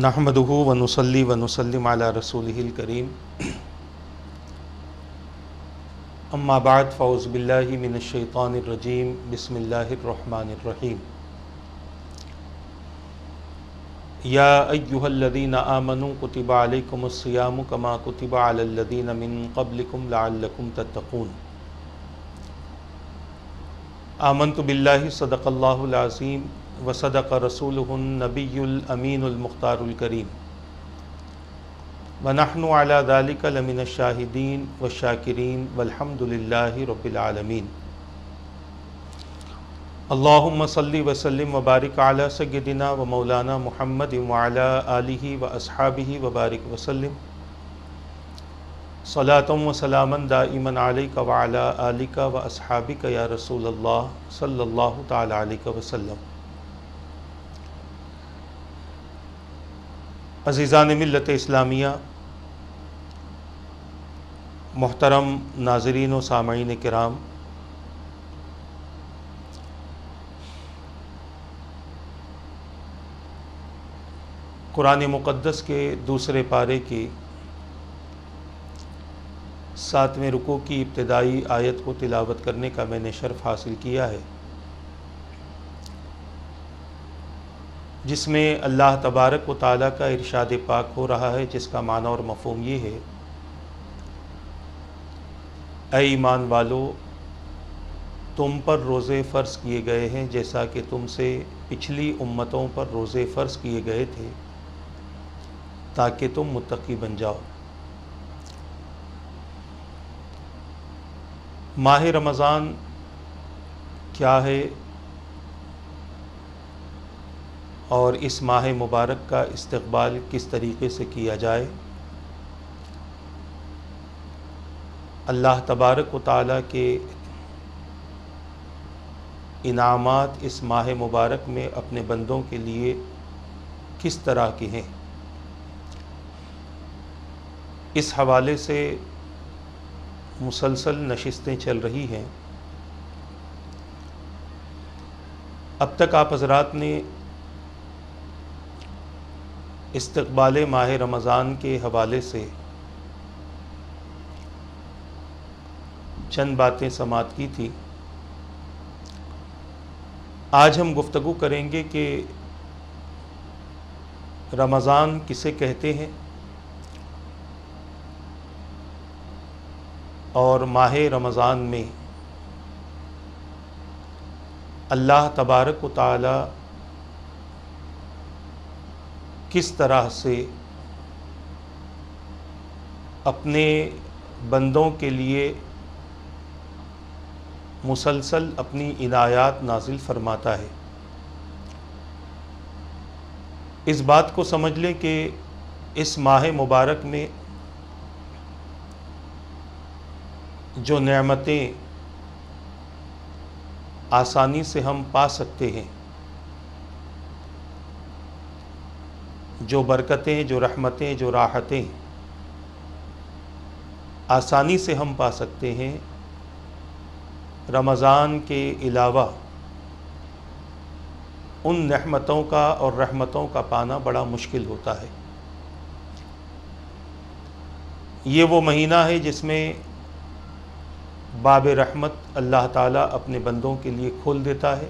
نحمدہ ونصلی ونسلم علی رسولہ الکریم اما بعد فاعوذ باللہ من الشیطان الرجیم بسم اللہ الرحمن الرحیم یا ایہا الذین آمنوا کتب علیکم الصیام کما کتب علی الذین من قبلکم لعلکم تتقون آمنت باللہ صدق اللہ العظیم وصدق رسولہ النبی الامین المختار الکریم ونحن علی ذلک لمن الشاہدین والشاکرین والحمد للہ رب العالمین اللہم صلی وسلم وبارک علی سیدنا و مولانا محمد وعلی آلہ واصحابہ وبارک وسلم صلاۃ و سلاما دائما علیک وعلی آلک واصحابک یا رسول اللہ صلی اللہ تعالی علیہ وسلم۔ عزیزان ملت اسلامیہ، محترم ناظرین و سامعین کرام، قرآن مقدس کے دوسرے پارے کی 7ویں رکوع کی ابتدائی آیت کو تلاوت کرنے کا میں نے شرف حاصل کیا ہے، جس میں اللہ تبارک و تعالیٰ کا ارشاد پاک ہو رہا ہے، جس کا معنی اور مفہوم یہ ہے: اے ایمان والو، تم پر روزے فرض کیے گئے ہیں جیسا کہ تم سے پچھلی امتوں پر روزے فرض کیے گئے تھے تاکہ تم متقی بن جاؤ۔ ماہ رمضان کیا ہے اور اس ماہ مبارک کا استقبال کس طریقے سے کیا جائے، اللہ تبارک و تعالیٰ کے انعامات اس ماہ مبارک میں اپنے بندوں کے لیے کس طرح کے ہیں، اس حوالے سے مسلسل نشستیں چل رہی ہیں۔ اب تک آپ حضرات نے استقبال ماہ رمضان کے حوالے سے چند باتیں سماعت کی تھی۔ آج ہم گفتگو کریں گے کہ رمضان کسے کہتے ہیں اور ماہ رمضان میں اللہ تبارک و تعالی کس طرح سے اپنے بندوں کے لیے مسلسل اپنی عنایات نازل فرماتا ہے۔ اس بات کو سمجھ لیں کہ اس ماہ مبارک میں جو نعمتیں آسانی سے ہم پا سکتے ہیں، جو برکتیں، جو رحمتیں، جو راحتیں آسانی سے ہم پا سکتے ہیں، رمضان کے علاوہ ان نعمتوں کا اور رحمتوں کا پانا بڑا مشکل ہوتا ہے۔ یہ وہ مہینہ ہے جس میں باب رحمت اللہ تعالیٰ اپنے بندوں کے لیے کھول دیتا ہے۔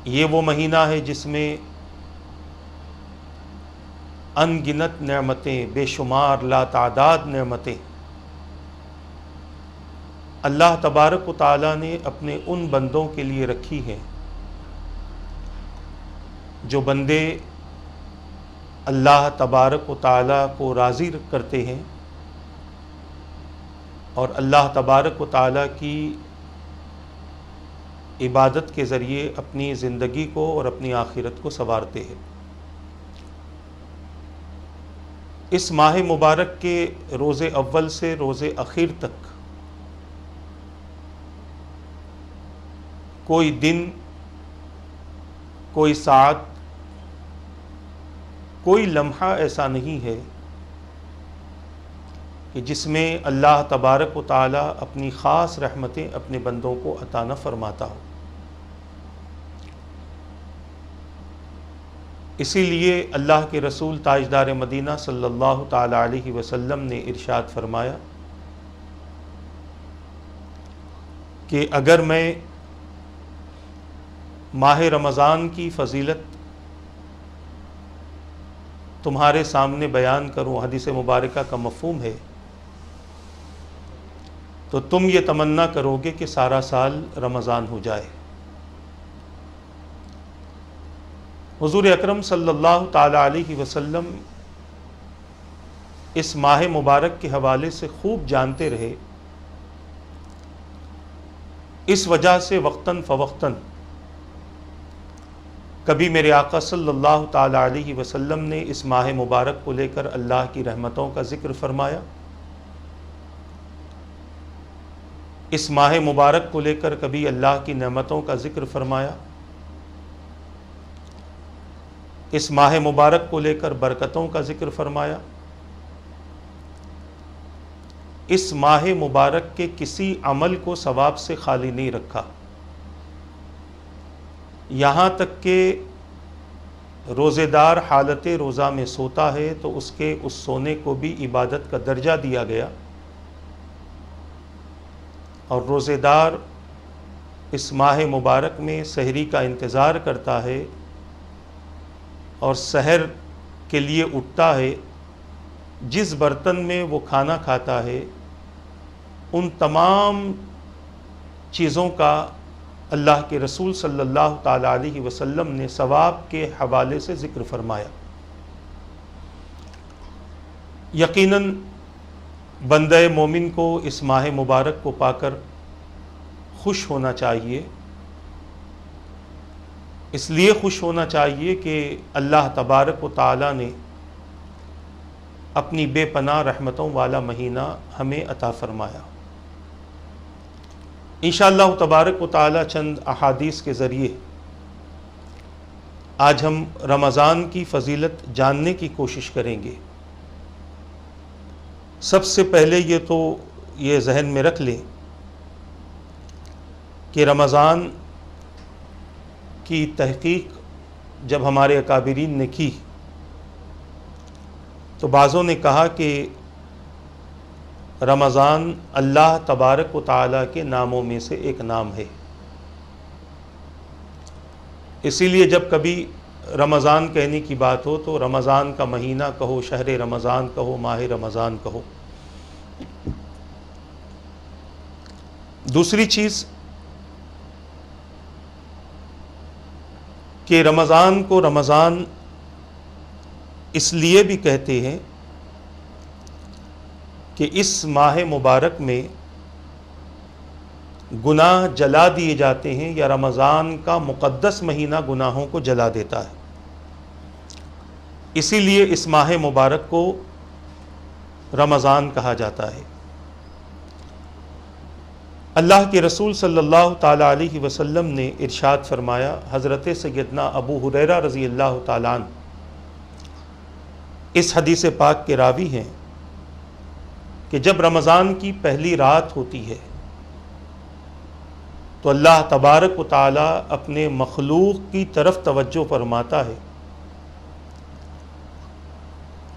یہ وہ مہینہ ہے جس میں ان گنت نعمتیں، بے شمار لا تعداد نعمتیں اللہ تبارک و تعالیٰ نے اپنے ان بندوں کے لیے رکھی ہیں جو بندے اللہ تبارک و تعالیٰ کو راضی کرتے ہیں اور اللہ تبارک و تعالیٰ کی عبادت کے ذریعے اپنی زندگی کو اور اپنی آخرت کو سنوارتے ہیں۔ اس ماہ مبارک کے روز اول سے روز اخیر تک کوئی دن، کوئی ساعت، کوئی لمحہ ایسا نہیں ہے کہ جس میں اللہ تبارک و تعالیٰ اپنی خاص رحمتیں اپنے بندوں کو عطا نہ فرماتا ہو۔ اسی لیے اللہ کے رسول تاجدار مدینہ صلی اللہ تعالی علیہ وسلم نے ارشاد فرمایا کہ اگر میں ماہ رمضان کی فضیلت تمہارے سامنے بیان کروں، حدیث مبارکہ کا مفہوم ہے، تو تم یہ تمنا کرو گے کہ سارا سال رمضان ہو جائے۔ حضور اکرم صلی اللہ تعالی علیہ وسلم اس ماہ مبارک کے حوالے سے خوب جانتے رہے، اس وجہ سے وقتاً فوقتاً کبھی میرے آقا صلی اللہ تعالی علیہ وسلم نے اس ماہ مبارک کو لے کر اللہ کی رحمتوں کا ذکر فرمایا، اس ماہ مبارک کو لے کر کبھی اللہ کی نعمتوں کا ذکر فرمایا، اس ماہ مبارک کو لے کر برکتوں کا ذکر فرمایا، اس ماہ مبارک کے کسی عمل کو ثواب سے خالی نہیں رکھا، یہاں تک کہ روزے دار حالت روزہ میں سوتا ہے تو اس کے اس سونے کو بھی عبادت کا درجہ دیا گیا، اور روزے دار اس ماہ مبارک میں سحری کا انتظار کرتا ہے اور سحر کے لیے اٹھتا ہے، جس برتن میں وہ کھانا کھاتا ہے ان تمام چیزوں کا اللہ کے رسول صلی اللہ تعالی علیہ وسلم نے ثواب کے حوالے سے ذکر فرمایا۔ یقیناً بندہ مومن کو اس ماہ مبارک کو پا کر خوش ہونا چاہیے، اس لیے خوش ہونا چاہیے کہ اللہ تبارک و تعالی نے اپنی بے پناہ رحمتوں والا مہینہ ہمیں عطا فرمایا۔ انشاءاللہ تبارک و تعالی چند احادیث کے ذریعے آج ہم رمضان کی فضیلت جاننے کی کوشش کریں گے۔ سب سے پہلے یہ ذہن میں رکھ لیں کہ رمضان کی تحقیق جب ہمارے اکابرین نے کی تو بعضوں نے کہا کہ رمضان اللہ تبارک و تعالیٰ کے ناموں میں سے ایک نام ہے، اسی لیے جب کبھی رمضان کہنے کی بات ہو تو رمضان کا مہینہ کہو، شہر رمضان کہو، ماہ رمضان کہو۔ دوسری چیز کہ رمضان کو رمضان اس لیے بھی کہتے ہیں کہ اس ماہ مبارک میں گناہ جلا دیے جاتے ہیں، یا رمضان کا مقدس مہینہ گناہوں کو جلا دیتا ہے، اسی لیے اس ماہ مبارک کو رمضان کہا جاتا ہے۔ اللہ کے رسول صلی اللہ تعالی علیہ وسلم نے ارشاد فرمایا، حضرت سیدنا ابو ہریرہ رضی اللہ تعالیٰ عنہ اس حدیث پاک کے راوی ہیں کہ جب رمضان کی پہلی رات ہوتی ہے تو اللہ تبارک و تعالی اپنے مخلوق کی طرف توجہ فرماتا ہے،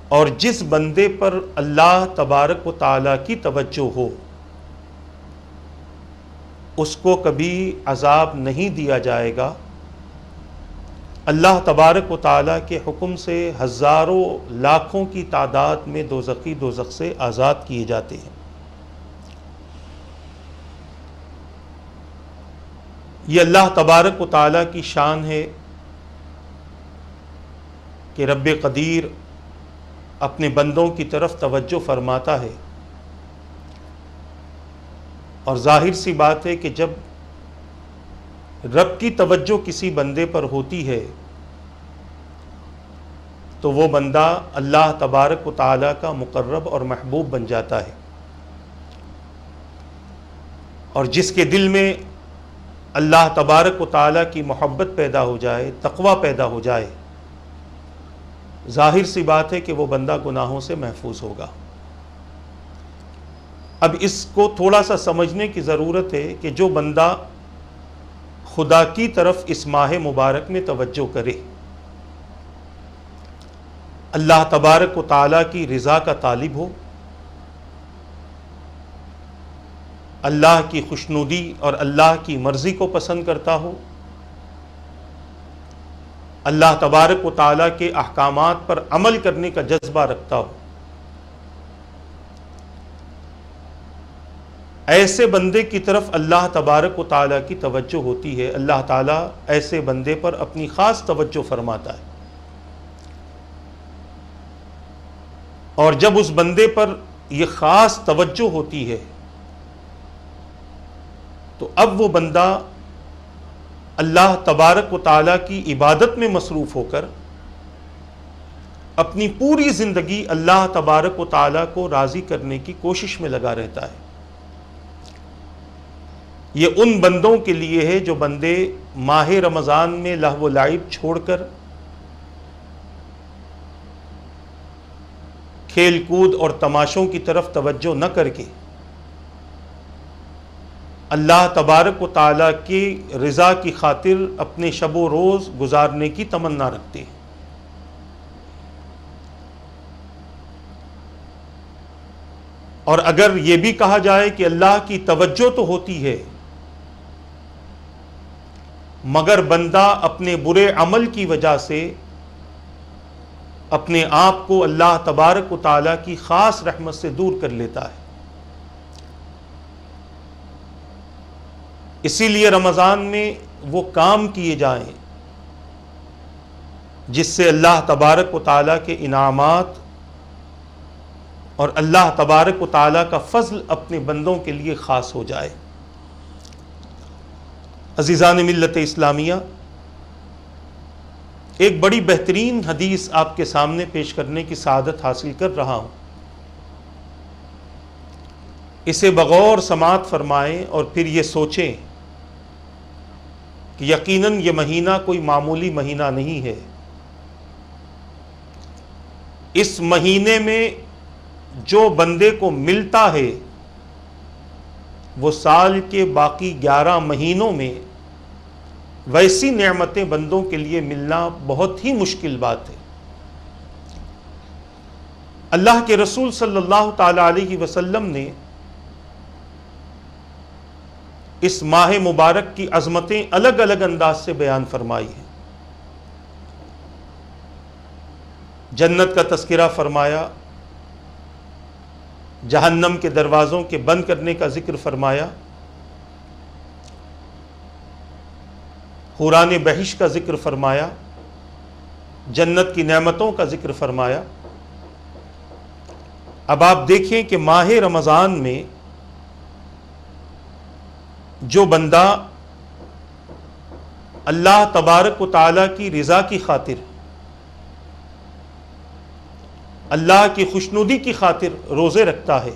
اور جس بندے پر اللہ تبارک و تعالی کی توجہ ہو اس کو کبھی عذاب نہیں دیا جائے گا، اللہ تبارک و تعالیٰ کے حکم سے ہزاروں لاکھوں کی تعداد میں دوزخی دوزخ سے آزاد کیے جاتے ہیں۔ یہ اللہ تبارک و تعالیٰ کی شان ہے کہ رب قدیر اپنے بندوں کی طرف توجہ فرماتا ہے، اور ظاہر سی بات ہے کہ جب رب کی توجہ کسی بندے پر ہوتی ہے تو وہ بندہ اللہ تبارک و تعالیٰ کا مقرب اور محبوب بن جاتا ہے، اور جس کے دل میں اللہ تبارک و تعالیٰ کی محبت پیدا ہو جائے، تقوی پیدا ہو جائے، ظاہر سی بات ہے کہ وہ بندہ گناہوں سے محفوظ ہوگا۔ اب اس کو تھوڑا سا سمجھنے کی ضرورت ہے کہ جو بندہ خدا کی طرف اس ماہ مبارک میں توجہ کرے، اللہ تبارک و تعالیٰ کی رضا کا طالب ہو، اللہ کی خوشنودی اور اللہ کی مرضی کو پسند کرتا ہو، اللہ تبارک و تعالیٰ کے احکامات پر عمل کرنے کا جذبہ رکھتا ہو، ایسے بندے کی طرف اللہ تبارک و تعالیٰ کی توجہ ہوتی ہے۔ اللہ تعالیٰ ایسے بندے پر اپنی خاص توجہ فرماتا ہے، اور جب اس بندے پر یہ خاص توجہ ہوتی ہے تو اب وہ بندہ اللہ تبارک و تعالیٰ کی عبادت میں مصروف ہو کر اپنی پوری زندگی اللہ تبارک و تعالیٰ کو راضی کرنے کی کوشش میں لگا رہتا ہے۔ یہ ان بندوں کے لیے ہے جو بندے ماہ رمضان میں لہو و لعب چھوڑ کر کھیل کود اور تماشوں کی طرف توجہ نہ کر کے اللہ تبارک و تعالیٰ کی رضا کی خاطر اپنے شب و روز گزارنے کی تمنا رکھتے ہیں۔ اور اگر یہ بھی کہا جائے کہ اللہ کی توجہ تو ہوتی ہے مگر بندہ اپنے برے عمل کی وجہ سے اپنے آپ کو اللہ تبارک و تعالیٰ کی خاص رحمت سے دور کر لیتا ہے۔ اسی لیے رمضان میں وہ کام کیے جائیں جس سے اللہ تبارک و تعالیٰ کے انعامات اور اللہ تبارک و تعالیٰ کا فضل اپنے بندوں کے لیے خاص ہو جائے۔ عزیزان ملت اسلامیہ، ایک بڑی بہترین حدیث آپ کے سامنے پیش کرنے کی سعادت حاصل کر رہا ہوں، اسے بغور سماعت فرمائیں اور پھر یہ سوچیں کہ یقیناً یہ مہینہ کوئی معمولی مہینہ نہیں ہے۔ اس مہینے میں جو بندے کو ملتا ہے وہ سال کے باقی 11 مہینوں میں ویسی نعمتیں بندوں کے لیے ملنا بہت ہی مشکل بات ہے۔ اللہ کے رسول صلی اللہ تعالی علیہ وسلم نے اس ماہ مبارک کی عظمتیں الگ الگ انداز سے بیان فرمائی ہیں۔ جنت کا تذکرہ فرمایا، جہنم کے دروازوں کے بند کرنے کا ذکر فرمایا، حوران بہش کا ذکر فرمایا، جنت کی نعمتوں کا ذکر فرمایا۔ اب آپ دیکھیں کہ ماہ رمضان میں جو بندہ اللہ تبارک و تعالیٰ کی رضا کی خاطر، اللہ کی خوشنودی کی خاطر روزے رکھتا ہے،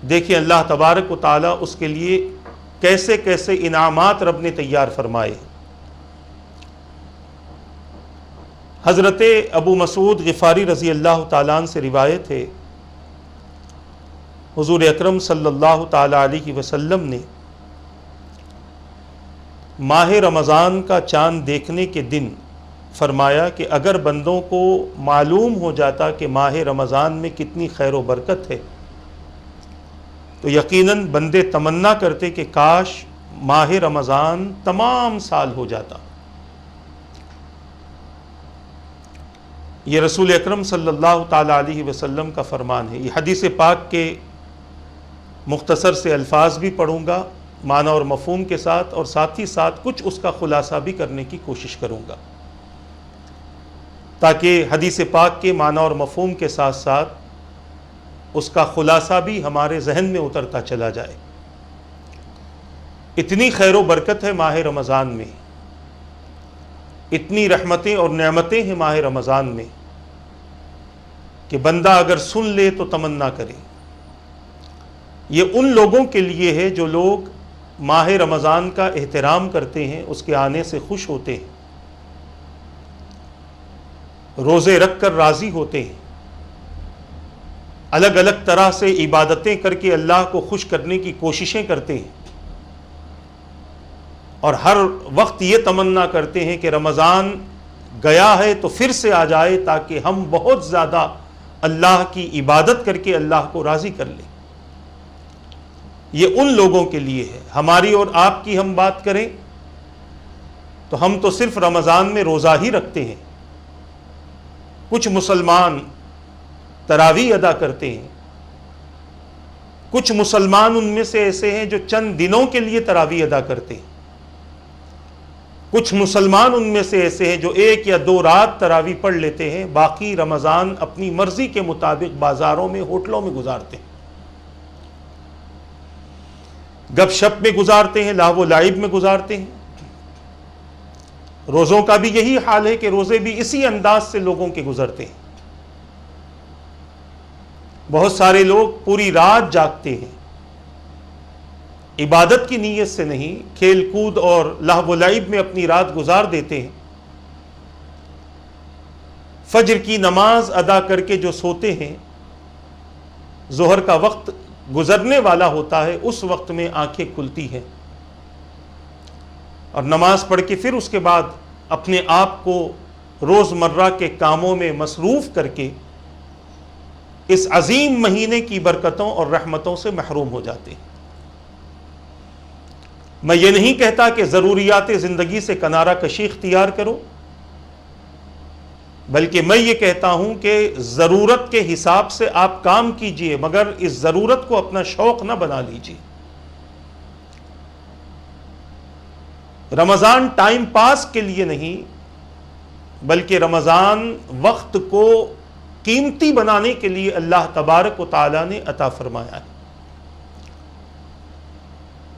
دیکھیں اللہ تبارک و تعالیٰ اس کے لیے کیسے کیسے انعامات رب نے تیار فرمائے۔ حضرت ابو مسعود غفاری رضی اللہ تعالیٰ عنہ سے روایت ہے، حضور اکرم صلی اللہ تعالی علیہ وسلم نے ماہ رمضان کا چاند دیکھنے کے دن فرمایا کہ اگر بندوں کو معلوم ہو جاتا کہ ماہ رمضان میں کتنی خیر و برکت ہے تو یقیناً بندے تمنا کرتے کہ کاش ماہ رمضان تمام سال ہو جاتا۔ یہ رسول اکرم صلی اللہ تعالی علیہ وسلم کا فرمان ہے۔ یہ حدیث پاک کے مختصر سے الفاظ بھی پڑھوں گا معنی اور مفہوم کے ساتھ، اور ساتھ ہی ساتھ کچھ اس کا خلاصہ بھی کرنے کی کوشش کروں گا تاکہ حدیث پاک کے معنی اور مفہوم کے ساتھ ساتھ اس کا خلاصہ بھی ہمارے ذہن میں اترتا چلا جائے۔ اتنی خیر و برکت ہے ماہ رمضان میں، اتنی رحمتیں اور نعمتیں ہیں ماہ رمضان میں کہ بندہ اگر سن لے تو تمنا کرے۔ یہ ان لوگوں کے لیے ہے جو لوگ ماہ رمضان کا احترام کرتے ہیں، اس کے آنے سے خوش ہوتے ہیں، روزے رکھ کر راضی ہوتے ہیں، الگ الگ طرح سے عبادتیں کر کے اللہ کو خوش کرنے کی کوششیں کرتے ہیں، اور ہر وقت یہ تمنا کرتے ہیں کہ رمضان گیا ہے تو پھر سے آ جائے تاکہ ہم بہت زیادہ اللہ کی عبادت کر کے اللہ کو راضی کر لیں. یہ ان لوگوں کے لیے ہے. ہماری اور آپ کی ہم بات کریں تو ہم تو صرف رمضان میں روزہ ہی رکھتے ہیں. کچھ مسلمان تراویح ادا کرتے ہیں. کچھ مسلمان ان میں سے ایسے ہیں جو چند دنوں کے لیے تراویح ادا کرتے ہیں. کچھ مسلمان ان میں سے ایسے ہیں جو 1 یا 2 رات تراویح پڑھ لیتے ہیں. باقی رمضان اپنی مرضی کے مطابق بازاروں میں، ہوٹلوں میں گزارتے ہیں، گپ شپ میں گزارتے ہیں، لاو و لعب میں گزارتے ہیں. روزوں کا بھی یہی حال ہے کہ روزے بھی اسی انداز سے لوگوں کے گزرتے ہیں. بہت سارے لوگ پوری رات جاگتے ہیں، عبادت کی نیت سے نہیں، کھیل کود اور لہو و لعب میں اپنی رات گزار دیتے ہیں. فجر کی نماز ادا کر کے جو سوتے ہیں، ظہر کا وقت گزرنے والا ہوتا ہے، اس وقت میں آنکھیں کھلتی ہیں اور نماز پڑھ کے پھر اس کے بعد اپنے آپ کو روزمرہ کے کاموں میں مصروف کر کے اس عظیم مہینے کی برکتوں اور رحمتوں سے محروم ہو جاتے ہیں. میں یہ نہیں کہتا کہ ضروریات زندگی سے کنارہ کشی اختیار کرو، بلکہ میں یہ کہتا ہوں کہ ضرورت کے حساب سے آپ کام کیجئے، مگر اس ضرورت کو اپنا شوق نہ بنا لیجئے. رمضان ٹائم پاس کے لیے نہیں، بلکہ رمضان وقت کو قیمتی بنانے کے لیے اللہ تبارک و تعالی نے عطا فرمایا ہے.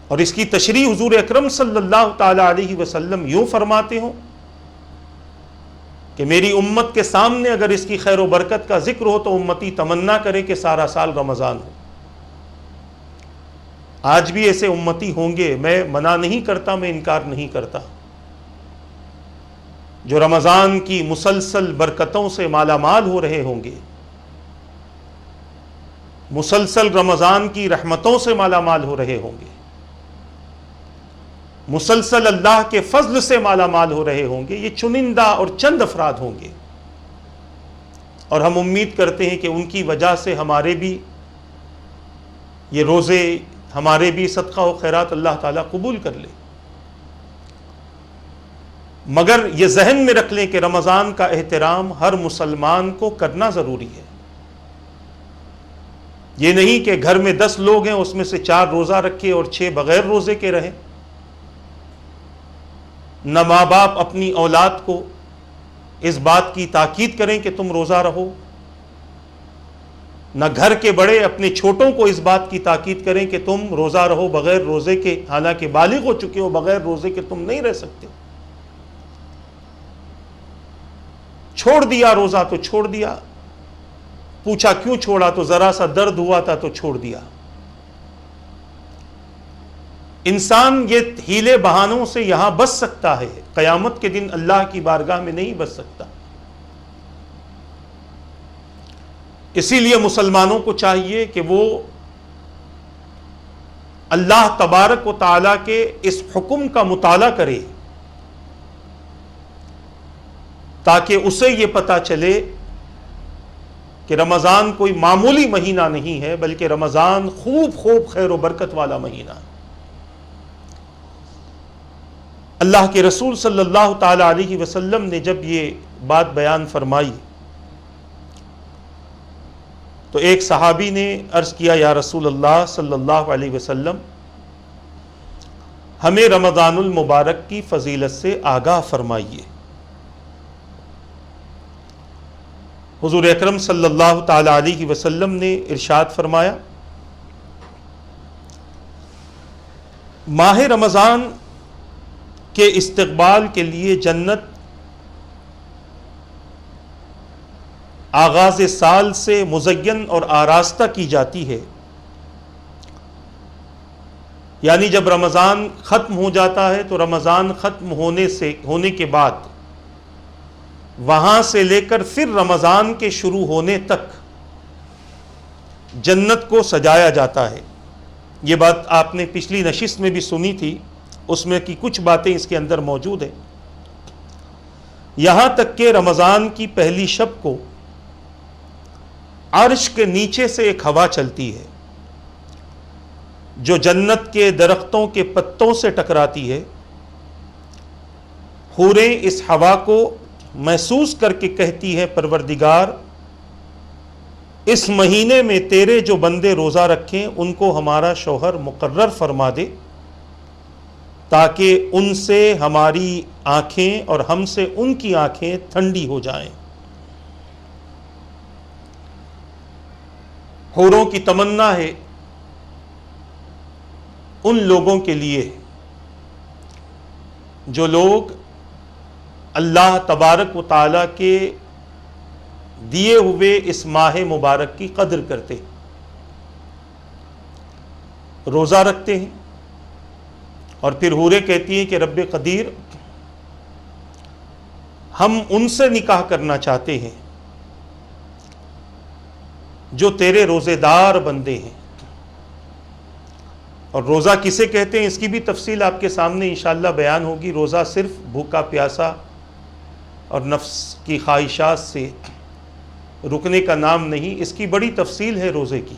اور اس کی تشریح حضور اکرم صلی اللہ تعالی علیہ وسلم یوں فرماتے ہوں کہ میری امت کے سامنے اگر اس کی خیر و برکت کا ذکر ہو تو امتی تمنا کرے کہ سارا سال رمضان ہو. آج بھی ایسے امتی ہوں گے، میں منع نہیں کرتا، میں انکار نہیں کرتا، جو رمضان کی مسلسل برکتوں سے مالا مال ہو رہے ہوں گے، مسلسل رمضان کی رحمتوں سے مالا مال ہو رہے ہوں گے، مسلسل اللہ کے فضل سے مالا مال ہو رہے ہوں گے. یہ چنندہ اور چند افراد ہوں گے، اور ہم امید کرتے ہیں کہ ان کی وجہ سے ہمارے بھی یہ روزے، ہمارے بھی صدقہ و خیرات اللہ تعالیٰ قبول کر لے. مگر یہ ذہن میں رکھ لیں کہ رمضان کا احترام ہر مسلمان کو کرنا ضروری ہے. یہ نہیں کہ گھر میں 10 لوگ ہیں، اس میں سے 4 روزہ رکھے اور 6 بغیر روزے کے رہیں. نہ ماں باپ اپنی اولاد کو اس بات کی تاکید کریں کہ تم روزہ رہو، نہ گھر کے بڑے اپنے چھوٹوں کو اس بات کی تاکید کریں کہ تم روزہ رہو بغیر روزے کے، حالانکہ بالغ ہو چکے ہو، بغیر روزے کے تم نہیں رہ سکتے. چھوڑ دیا روزہ تو چھوڑ دیا، پوچھا کیوں چھوڑا تو ذرا سا درد ہوا تھا تو چھوڑ دیا. انسان یہ ہیلے بہانوں سے یہاں بچ سکتا ہے، قیامت کے دن اللہ کی بارگاہ میں نہیں بچ سکتا. اسی لیے مسلمانوں کو چاہیے کہ وہ اللہ تبارک و تعالیٰ کے اس حکم کا مطالعہ کرے تاکہ اسے یہ پتہ چلے کہ رمضان کوئی معمولی مہینہ نہیں ہے، بلکہ رمضان خوب خیر و برکت والا مہینہ ہے. اللہ کے رسول صلی اللہ تعالی علیہ وسلم نے جب یہ بات بیان فرمائی تو ایک صحابی نے عرض کیا، یا رسول اللہ صلی اللہ علیہ وسلم، ہمیں رمضان المبارک کی فضیلت سے آگاہ فرمائیے. حضور اکرم صلی اللہ تعالی علیہ وسلم نے ارشاد فرمایا، ماہ رمضان کے استقبال کے لیے جنت آغاز سال سے مزین اور آراستہ کی جاتی ہے. یعنی جب رمضان ختم ہو جاتا ہے تو رمضان ختم ہونے کے بعد وہاں سے لے کر پھر رمضان کے شروع ہونے تک جنت کو سجایا جاتا ہے. یہ بات آپ نے پچھلی نشست میں بھی سنی تھی، اس میں کی کچھ باتیں اس کے اندر موجود ہیں. یہاں تک کہ رمضان کی پہلی شب کو عرش کے نیچے سے ایک ہوا چلتی ہے جو جنت کے درختوں کے پتوں سے ٹکراتی ہے. حوریں اس ہوا کو محسوس کر کے کہتی ہے پروردگار اس مہینے میں تیرے جو بندے روزہ رکھیں ان کو ہمارا شوہر مقرر فرما دے تاکہ ان سے ہماری آنکھیں اور ہم سے ان کی آنکھیں ٹھنڈی ہو جائیں. حوروں کی تمنا ہے ان لوگوں کے لیے جو لوگ اللہ تبارک و تعالیٰ کے دیے ہوئے اس ماہ مبارک کی قدر کرتے ہیں, روزہ رکھتے ہیں, اور پھر حوریں کہتی ہیں کہ رب قدیر ہم ان سے نکاح کرنا چاہتے ہیں جو تیرے روزے دار بندے ہیں. اور روزہ کسے کہتے ہیں اس کی بھی تفصیل آپ کے سامنے انشاءاللہ بیان ہوگی. روزہ صرف بھوکا پیاسا اور نفس کی خواہشات سے رکنے کا نام نہیں, اس کی بڑی تفصیل ہے روزے کی.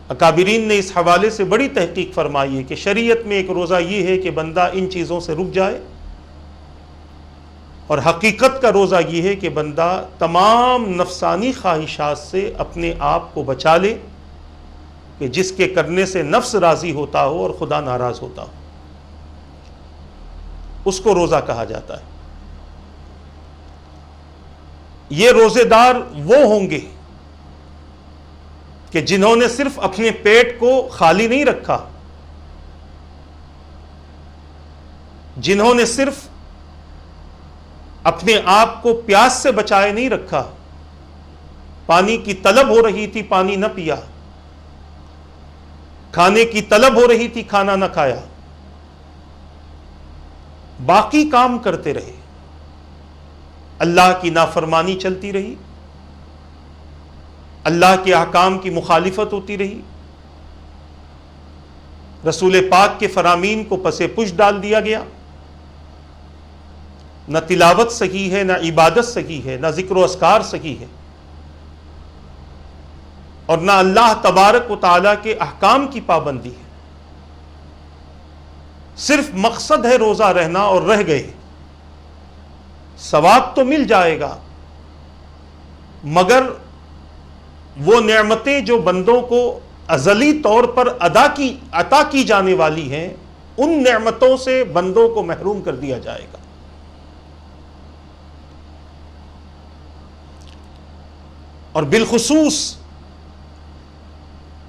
اکابرین نے اس حوالے سے بڑی تحقیق فرمائی ہے کہ شریعت میں ایک روزہ یہ ہے کہ بندہ ان چیزوں سے رک جائے, اور حقیقت کا روزہ یہ ہے کہ بندہ تمام نفسانی خواہشات سے اپنے آپ کو بچا لے کہ جس کے کرنے سے نفس راضی ہوتا ہو اور خدا ناراض ہوتا ہو, اس کو روزہ کہا جاتا ہے. یہ روزے دار وہ ہوں گے کہ جنہوں نے صرف اپنے پیٹ کو خالی نہیں رکھا, جنہوں نے صرف اپنے آپ کو پیاس سے بچائے نہیں رکھا, پانی کی طلب ہو رہی تھی پانی نہ پیا, کھانے کی طلب ہو رہی تھی کھانا نہ کھایا, باقی کام کرتے رہے, اللہ کی نافرمانی چلتی رہی, اللہ کے احکام کی مخالفت ہوتی رہی, رسول پاک کے فرامین کو پسے پش ڈال دیا گیا, نہ تلاوت صحیح ہے, نہ عبادت صحیح ہے, نہ ذکر و اذکار صحیح ہے, اور نہ اللہ تبارک و تعالیٰ کے احکام کی پابندی ہے. صرف مقصد ہے روزہ رہنا اور رہ گئے, ثواب تو مل جائے گا مگر وہ نعمتیں جو بندوں کو ازلی طور پر عطا کی جانے والی ہیں ان نعمتوں سے بندوں کو محروم کر دیا جائے گا. اور بالخصوص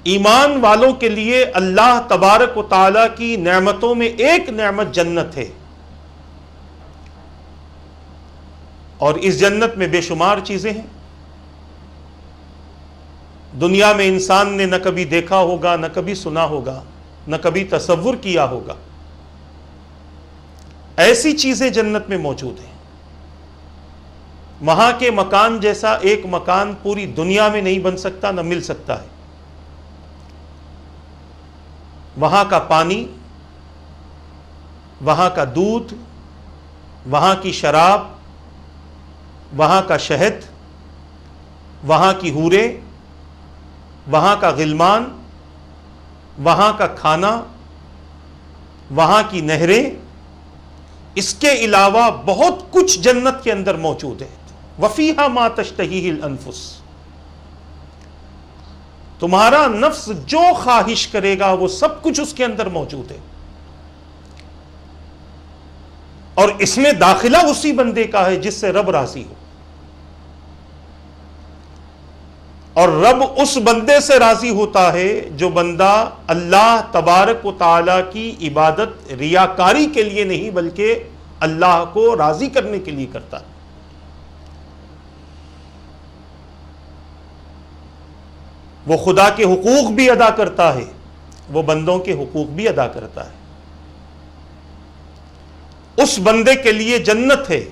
ایمان والوں کے لیے اللہ تبارک و تعالیٰ کی نعمتوں میں ایک نعمت جنت ہے, اور اس جنت میں بے شمار چیزیں ہیں. دنیا میں انسان نے نہ کبھی دیکھا ہوگا, نہ کبھی سنا ہوگا, نہ کبھی تصور کیا ہوگا, ایسی چیزیں جنت میں موجود ہیں. وہاں کے مکان جیسا ایک مکان پوری دنیا میں نہیں بن سکتا, نہ مل سکتا ہے. وہاں کا پانی, وہاں کا دودھ, وہاں کی شراب, وہاں کا شہد, وہاں کی حوریں, وہاں کا غلمان, وہاں کا کھانا, وہاں کی نہریں, اس کے علاوہ بہت کچھ جنت کے اندر موجود ہے. وَفِيهَا مَا تَشْتَهِيهِ الْأَنفُسُ, تمہارا نفس جو خواہش کرے گا وہ سب کچھ اس کے اندر موجود ہے. اور اس میں داخلہ اسی بندے کا ہے جس سے رب راضی ہو, اور رب اس بندے سے راضی ہوتا ہے جو بندہ اللہ تبارک و تعالیٰ کی عبادت ریاکاری کے لیے نہیں بلکہ اللہ کو راضی کرنے کے لیے کرتا ہے. وہ خدا کے حقوق بھی ادا کرتا ہے, وہ بندوں کے حقوق بھی ادا کرتا ہے. اس بندے کے لیے جنت ہے.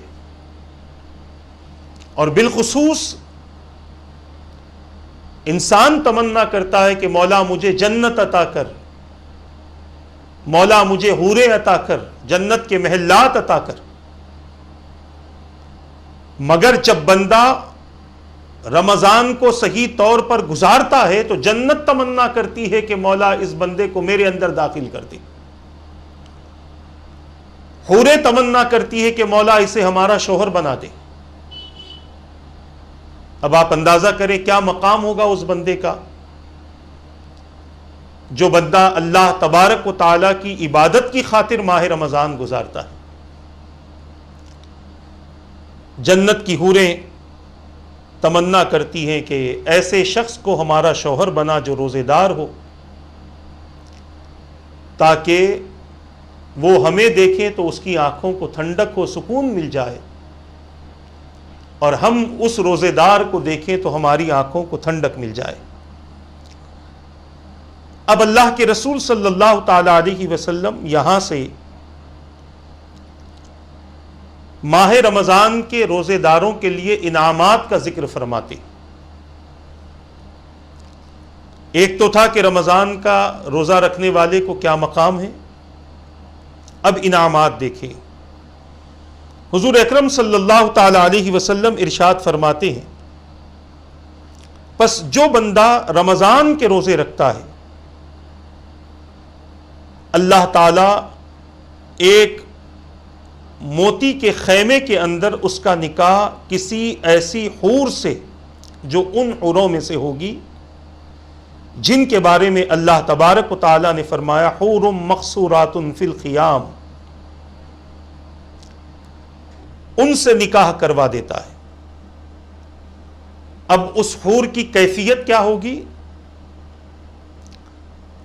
اور بالخصوص انسان تمنا کرتا ہے کہ مولا مجھے جنت عطا کر, مولا مجھے حوریں عطا کر, جنت کے محلات عطا کر. مگر جب بندہ رمضان کو صحیح طور پر گزارتا ہے تو جنت تمنا کرتی ہے کہ مولا اس بندے کو میرے اندر داخل کر دے. حوریں تمنا کرتی ہے کہ مولا اسے ہمارا شوہر بنا دے. اب آپ اندازہ کریں کیا مقام ہوگا اس بندے کا جو بندہ اللہ تبارک و تعالیٰ کی عبادت کی خاطر ماہ رمضان گزارتا ہے. جنت کی حوریں تمنا کرتی ہیں کہ ایسے شخص کو ہمارا شوہر بنا جو روزے دار ہو، تاکہ وہ ہمیں دیکھیں تو اس کی آنکھوں کو ٹھنڈک ہو، سکون مل جائے، اور ہم اس روزے دار کو دیکھیں تو ہماری آنکھوں کو ٹھنڈک مل جائے. اب اللہ کے رسول صلی اللہ تعالی علیہ وسلم یہاں سے ماہ رمضان کے روزے داروں کے لیے انعامات کا ذکر فرماتے. ایک تو تھا کہ رمضان کا روزہ رکھنے والے کو کیا مقام ہے، اب انعامات دیکھیں. حضور اکرم صلی اللہ تعالی علیہ وسلم ارشاد فرماتے ہیں پس جو بندہ رمضان کے روزے رکھتا ہے اللہ تعالی ایک موتی کے خیمے کے اندر اس کا نکاح کسی ایسی حور سے جو ان حوروں میں سے ہوگی جن کے بارے میں اللہ تبارک و تعالیٰ نے فرمایا حور مقصورات فی الخیام، ان سے نکاح کروا دیتا ہے. اب اس حور کی کیفیت کیا ہوگی؟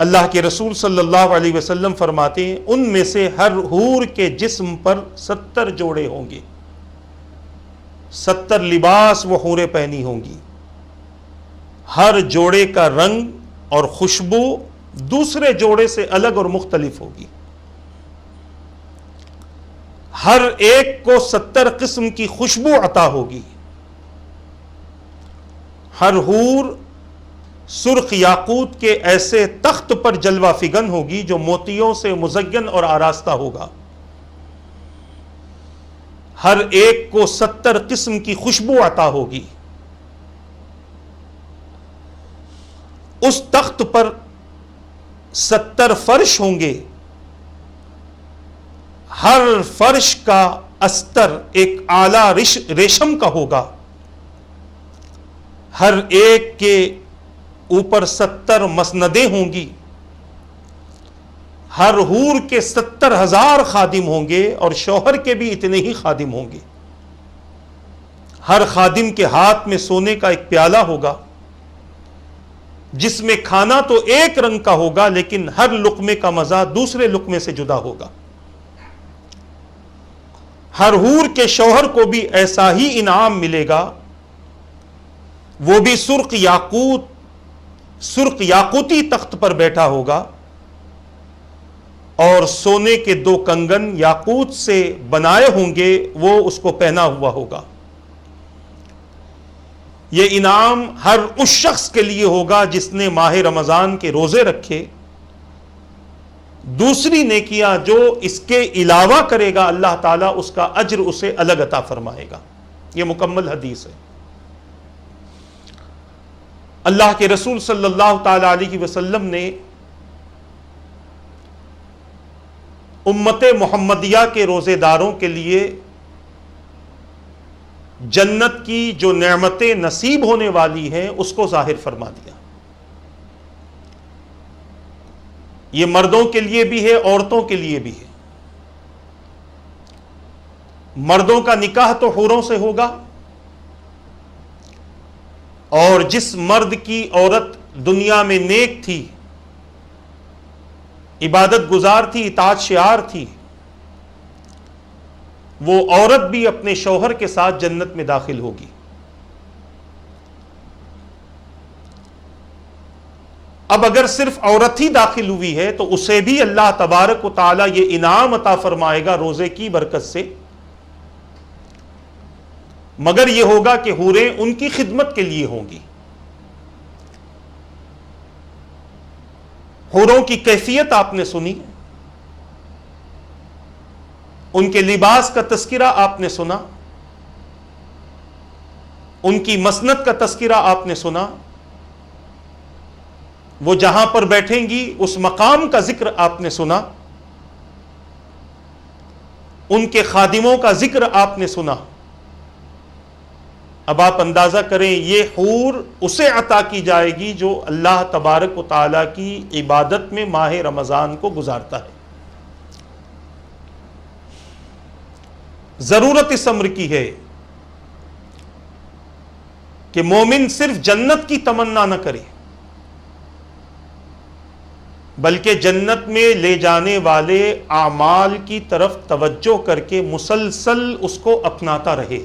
اللہ کے رسول صلی اللہ علیہ وسلم فرماتے ہیں ان میں سے ہر حور کے جسم پر 70 جوڑے ہوں گے، 70 لباس وہ حوریں پہنی ہوں گی. ہر جوڑے کا رنگ اور خوشبو دوسرے جوڑے سے الگ اور مختلف ہوگی. ہر ایک کو 70 قسم کی خوشبو عطا ہوگی. ہر حور سرخ یاقوت کے ایسے تخت پر جلوہ فگن ہوگی جو موتیوں سے مزین اور آراستہ ہوگا. ہر ایک کو 70 قسم کی خوشبو عطا ہوگی. اس تخت پر 70 فرش ہوں گے. ہر فرش کا استر ایک اعلیٰ ریشم کا ہوگا. ہر ایک کے اوپر 70 مسندیں ہوں گی. ہر حور کے 70,000 خادم ہوں گے اور شوہر کے بھی اتنے ہی خادم ہوں گے. ہر خادم کے ہاتھ میں سونے کا ایک پیالہ ہوگا جس میں کھانا تو ایک رنگ کا ہوگا لیکن ہر لقمے کا مزہ دوسرے لقمے سے جدا ہوگا. ہر حور کے شوہر کو بھی ایسا ہی انعام ملے گا. وہ بھی سرخ یاقوتی تخت پر بیٹھا ہوگا اور سونے کے 2 کنگن یاقوت سے بنائے ہوں گے وہ اس کو پہنا ہوا ہوگا. یہ انعام ہر اس شخص کے لیے ہوگا جس نے ماہ رمضان کے روزے رکھے. دوسری نیکیاں جو اس کے علاوہ کرے گا اللہ تعالیٰ اس کا اجر اسے الگ عطا فرمائے گا. یہ مکمل حدیث ہے. اللہ کے رسول صلی اللہ تعالی علیہ وسلم نے امت محمدیہ کے روزے داروں کے لیے جنت کی جو نعمتیں نصیب ہونے والی ہیں اس کو ظاہر فرما دیا. یہ مردوں کے لیے بھی ہے عورتوں کے لیے بھی ہے. مردوں کا نکاح تو حوروں سے ہوگا اور جس مرد کی عورت دنیا میں نیک تھی، عبادت گزار تھی، اطاعت شعار تھی، وہ عورت بھی اپنے شوہر کے ساتھ جنت میں داخل ہوگی. اب اگر صرف عورت ہی داخل ہوئی ہے تو اسے بھی اللہ تبارک و تعالی یہ انعام عطا فرمائے گا روزے کی برکت سے. مگر یہ ہوگا کہ حوریں ان کی خدمت کے لیے ہوں گی. حوروں کی کیفیت آپ نے سنی، ان کے لباس کا تذکرہ آپ نے سنا. ان کی مسند کا تذکرہ آپ نے سنا، وہ جہاں پر بیٹھیں گی اس مقام کا ذکر آپ نے سنا، ان کے خادموں کا ذکر آپ نے سنا۔ اب آپ اندازہ کریں یہ حور اسے عطا کی جائے گی جو اللہ تبارک و تعالیٰ کی عبادت میں ماہ رمضان کو گزارتا ہے۔ ضرورت اس امر کی ہے کہ مومن صرف جنت کی تمنا نہ کرے، بلکہ جنت میں لے جانے والے اعمال کی طرف توجہ کر کے مسلسل اس کو اپناتا رہے۔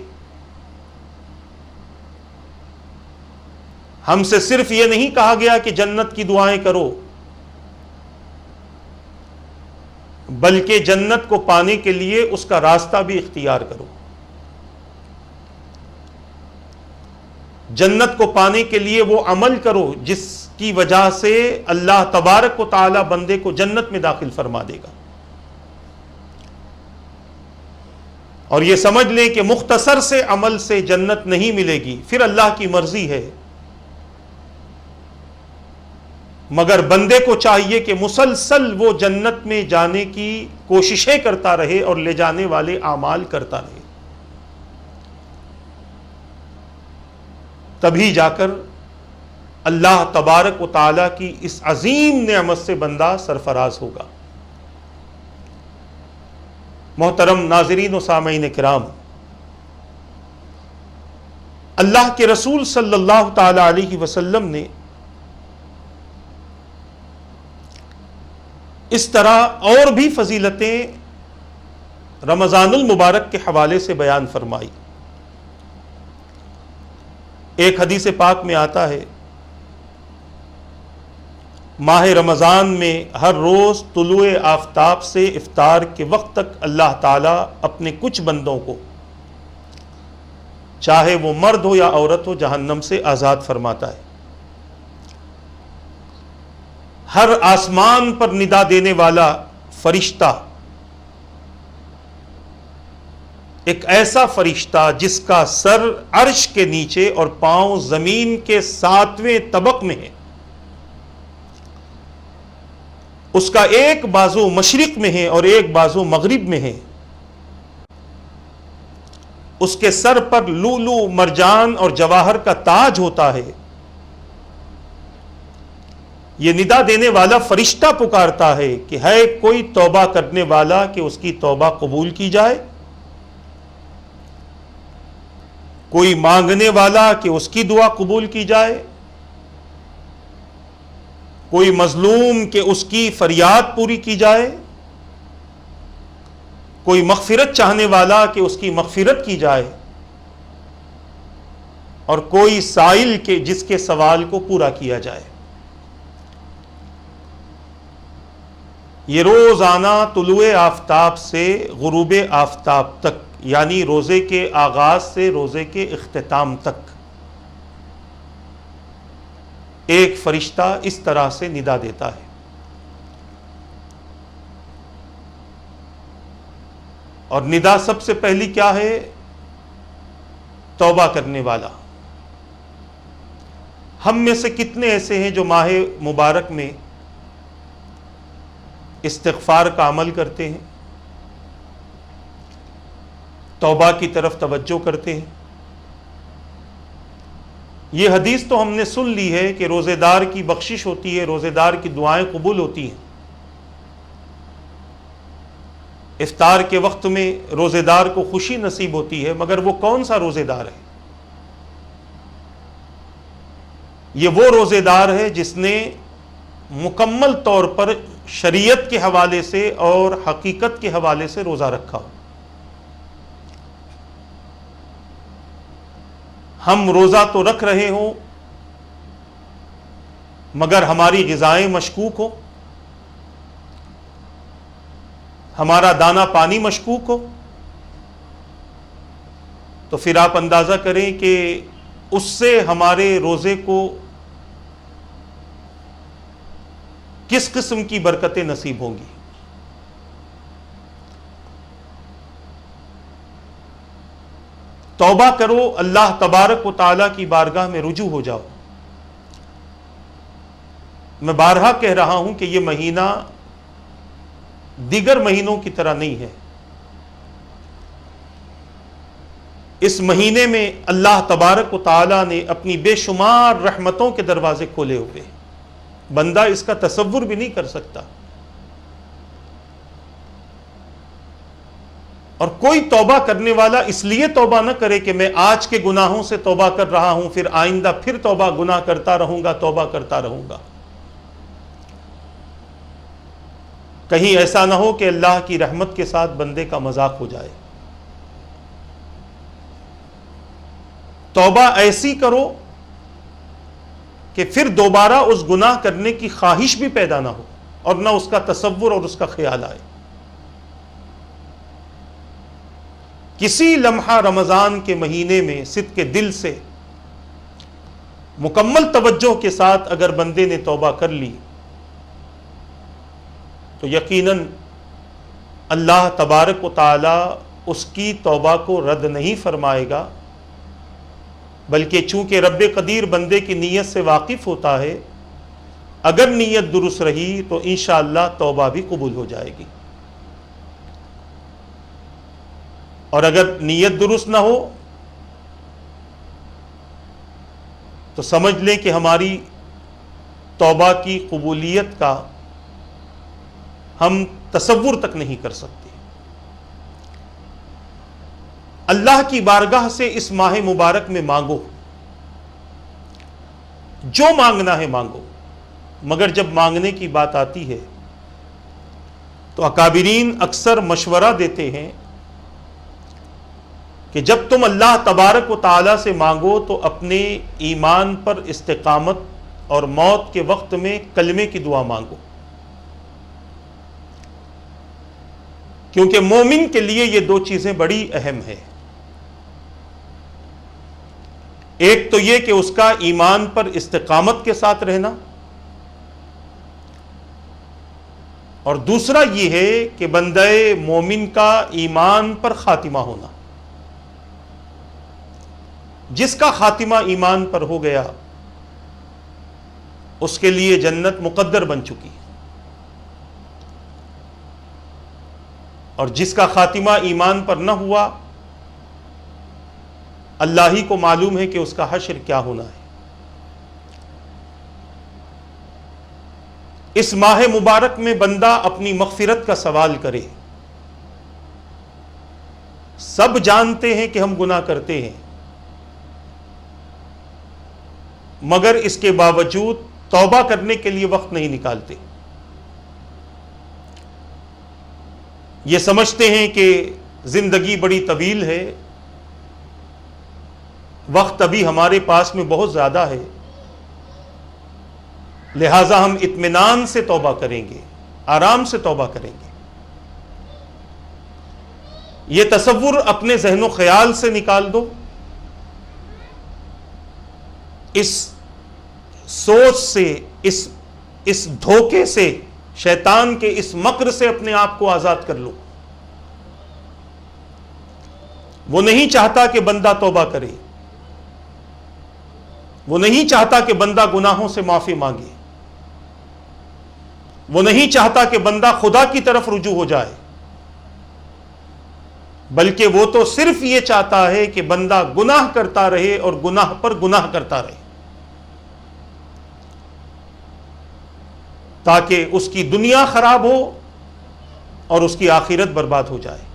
ہم سے صرف یہ نہیں کہا گیا کہ جنت کی دعائیں کرو، بلکہ جنت کو پانے کے لیے اس کا راستہ بھی اختیار کرو۔ جنت کو پانے کے لیے وہ عمل کرو جس کی وجہ سے اللہ تبارک و تعالی بندے کو جنت میں داخل فرما دے گا۔ اور یہ سمجھ لیں کہ مختصر سے عمل سے جنت نہیں ملے گی، پھر اللہ کی مرضی ہے، مگر بندے کو چاہیے کہ مسلسل وہ جنت میں جانے کی کوششیں کرتا رہے اور لے جانے والے اعمال کرتا رہے، تبھی جا کر اللہ تبارک و تعالیٰ کی اس عظیم نعمت سے بندہ سرفراز ہوگا۔ محترم ناظرین و سامعین کرام، اللہ کے رسول صلی اللہ تعالی علیہ وسلم نے اس طرح اور بھی فضیلتیں رمضان المبارک کے حوالے سے بیان فرمائی۔ ایک حدیث پاک میں آتا ہے، ماہ رمضان میں ہر روز طلوع آفتاب سے افطار کے وقت تک اللہ تعالیٰ اپنے کچھ بندوں کو، چاہے وہ مرد ہو یا عورت ہو، جہنم سے آزاد فرماتا ہے۔ ہر آسمان پر ندا دینے والا فرشتہ، ایک ایسا فرشتہ جس کا سر عرش کے نیچے اور پاؤں زمین کے 7ویں طبق میں ہے، اس کا ایک بازو مشرق میں ہے اور ایک بازو مغرب میں ہے، اس کے سر پر لولو مرجان اور جواہر کا تاج ہوتا ہے۔ یہ ندا دینے والا فرشتہ پکارتا ہے کہ ہے کوئی توبہ کرنے والا کہ اس کی توبہ قبول کی جائے، کوئی مانگنے والا کہ اس کی دعا قبول کی جائے، کوئی مظلوم کہ اس کی فریاد پوری کی جائے، کوئی مغفرت چاہنے والا کہ اس کی مغفرت کی جائے، اور کوئی سائل کہ جس کے سوال کو پورا کیا جائے۔ یہ روزانہ طلوع آفتاب سے غروب آفتاب تک، یعنی روزے کے آغاز سے روزے کے اختتام تک ایک فرشتہ اس طرح سے ندا دیتا ہے۔ اور ندا سب سے پہلی کیا ہے؟ توبہ کرنے والا۔ ہم میں سے کتنے ایسے ہیں جو ماہ مبارک میں استغفار کا عمل کرتے ہیں، توبہ کی طرف توجہ کرتے ہیں؟ یہ حدیث تو ہم نے سن لی ہے کہ روزے دار کی بخشش ہوتی ہے، روزے دار کی دعائیں قبول ہوتی ہیں۔ افطار کے وقت میں روزے دار کو خوشی نصیب ہوتی ہے، مگر وہ کون سا روزے دار ہے؟ یہ وہ روزے دار ہے جس نے مکمل طور پر شریعت کے حوالے سے اور حقیقت کے حوالے سے روزہ رکھا ہو۔ ہم روزہ تو رکھ رہے ہوں مگر ہماری غذائیں مشکوک ہو، ہمارا دانہ پانی مشکوک ہو، تو پھر آپ اندازہ کریں کہ اس سے ہمارے روزے کو کس قسم کی برکتیں نصیب ہوں گی۔ توبہ کرو، اللہ تبارک و تعالیٰ کی بارگاہ میں رجوع ہو جاؤ۔ میں بارہا کہہ رہا ہوں کہ یہ مہینہ دیگر مہینوں کی طرح نہیں ہے۔ اس مہینے میں اللہ تبارک و تعالیٰ نے اپنی بے شمار رحمتوں کے دروازے کھولے ہوئے ہیں، بندہ اس کا تصور بھی نہیں کر سکتا۔ اور کوئی توبہ کرنے والا اس لیے توبہ نہ کرے کہ میں آج کے گناہوں سے توبہ کر رہا ہوں، پھر آئندہ پھر توبہ گناہ کرتا رہوں گا، توبہ کرتا رہوں گا۔ کہیں ایسا نہ ہو کہ اللہ کی رحمت کے ساتھ بندے کا مذاق ہو جائے۔ توبہ ایسی کرو کہ پھر دوبارہ اس گناہ کرنے کی خواہش بھی پیدا نہ ہو اور نہ اس کا تصور اور اس کا خیال آئے۔ کسی لمحہ رمضان کے مہینے میں صدق کے دل سے مکمل توجہ کے ساتھ اگر بندے نے توبہ کر لی تو یقیناً اللہ تبارک و تعالی اس کی توبہ کو رد نہیں فرمائے گا، بلکہ چونکہ رب قدیر بندے کی نیت سے واقف ہوتا ہے، اگر نیت درست رہی تو انشاءاللہ توبہ بھی قبول ہو جائے گی، اور اگر نیت درست نہ ہو تو سمجھ لیں کہ ہماری توبہ کی قبولیت کا ہم تصور تک نہیں کر سکتے۔ اللہ کی بارگاہ سے اس ماہ مبارک میں مانگو، جو مانگنا ہے مانگو، مگر جب مانگنے کی بات آتی ہے تو اکابرین اکثر مشورہ دیتے ہیں کہ جب تم اللہ تبارک و تعالیٰ سے مانگو تو اپنے ایمان پر استقامت اور موت کے وقت میں کلمے کی دعا مانگو، کیونکہ مومن کے لیے یہ دو چیزیں بڑی اہم ہیں۔ ایک تو یہ کہ اس کا ایمان پر استقامت کے ساتھ رہنا، اور دوسرا یہ ہے کہ بندہ مومن کا ایمان پر خاتمہ ہونا۔ جس کا خاتمہ ایمان پر ہو گیا اس کے لیے جنت مقدر بن چکی، اور جس کا خاتمہ ایمان پر نہ ہوا اللہ ہی کو معلوم ہے کہ اس کا حشر کیا ہونا ہے۔ اس ماہ مبارک میں بندہ اپنی مغفرت کا سوال کرے۔ سب جانتے ہیں کہ ہم گناہ کرتے ہیں، مگر اس کے باوجود توبہ کرنے کے لیے وقت نہیں نکالتے۔ یہ سمجھتے ہیں کہ زندگی بڑی طویل ہے، وقت ابھی ہمارے پاس میں بہت زیادہ ہے، لہٰذا ہم اطمینان سے توبہ کریں گے، آرام سے توبہ کریں گے۔ یہ تصور اپنے ذہن و خیال سے نکال دو، اس سوچ سے، اس دھوکے سے، شیطان کے اس مکر سے اپنے آپ کو آزاد کر لو۔ وہ نہیں چاہتا کہ بندہ توبہ کرے، وہ نہیں چاہتا کہ بندہ گناہوں سے معافی مانگے، وہ نہیں چاہتا کہ بندہ خدا کی طرف رجوع ہو جائے، بلکہ وہ تو صرف یہ چاہتا ہے کہ بندہ گناہ کرتا رہے اور گناہ پر گناہ کرتا رہے، تاکہ اس کی دنیا خراب ہو اور اس کی آخرت برباد ہو جائے۔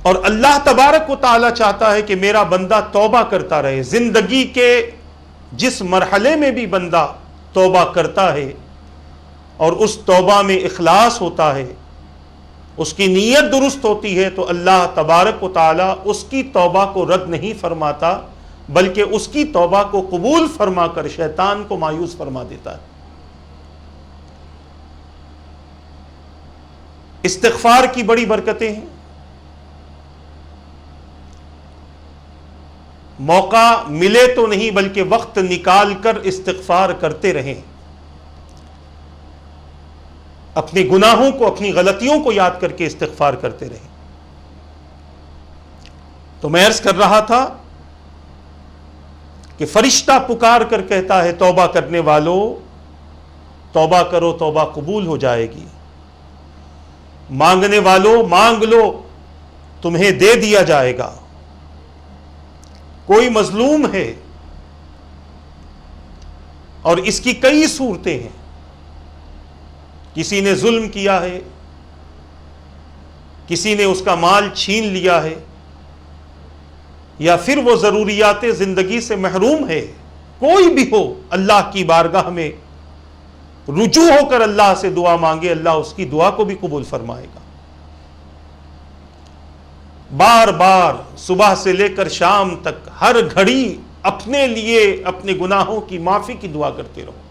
اور اللہ تبارک و تعالی چاہتا ہے کہ میرا بندہ توبہ کرتا رہے۔ زندگی کے جس مرحلے میں بھی بندہ توبہ کرتا ہے اور اس توبہ میں اخلاص ہوتا ہے، اس کی نیت درست ہوتی ہے، تو اللہ تبارک و تعالی اس کی توبہ کو رد نہیں فرماتا، بلکہ اس کی توبہ کو قبول فرما کر شیطان کو مایوس فرما دیتا ہے۔ استغفار کی بڑی برکتیں ہیں۔ موقع ملے تو نہیں بلکہ وقت نکال کر استغفار کرتے رہیں، اپنے گناہوں کو، اپنی غلطیوں کو یاد کر کے استغفار کرتے رہیں۔ تو میں عرض کر رہا تھا کہ فرشتہ پکار کر کہتا ہے توبہ کرنے والوں توبہ کرو، توبہ قبول ہو جائے گی، مانگنے والوں مانگ لو تمہیں دے دیا جائے گا۔ کوئی مظلوم ہے اور اس کی کئی صورتیں ہیں، کسی نے ظلم کیا ہے، کسی نے اس کا مال چھین لیا ہے، یا پھر وہ ضروریات زندگی سے محروم ہے، کوئی بھی ہو، اللہ کی بارگاہ میں رجوع ہو کر اللہ سے دعا مانگے، اللہ اس کی دعا کو بھی قبول فرمائے گا۔ بار بار صبح سے لے کر شام تک ہر گھڑی اپنے لیے اپنے گناہوں کی معافی کی دعا کرتے رہو،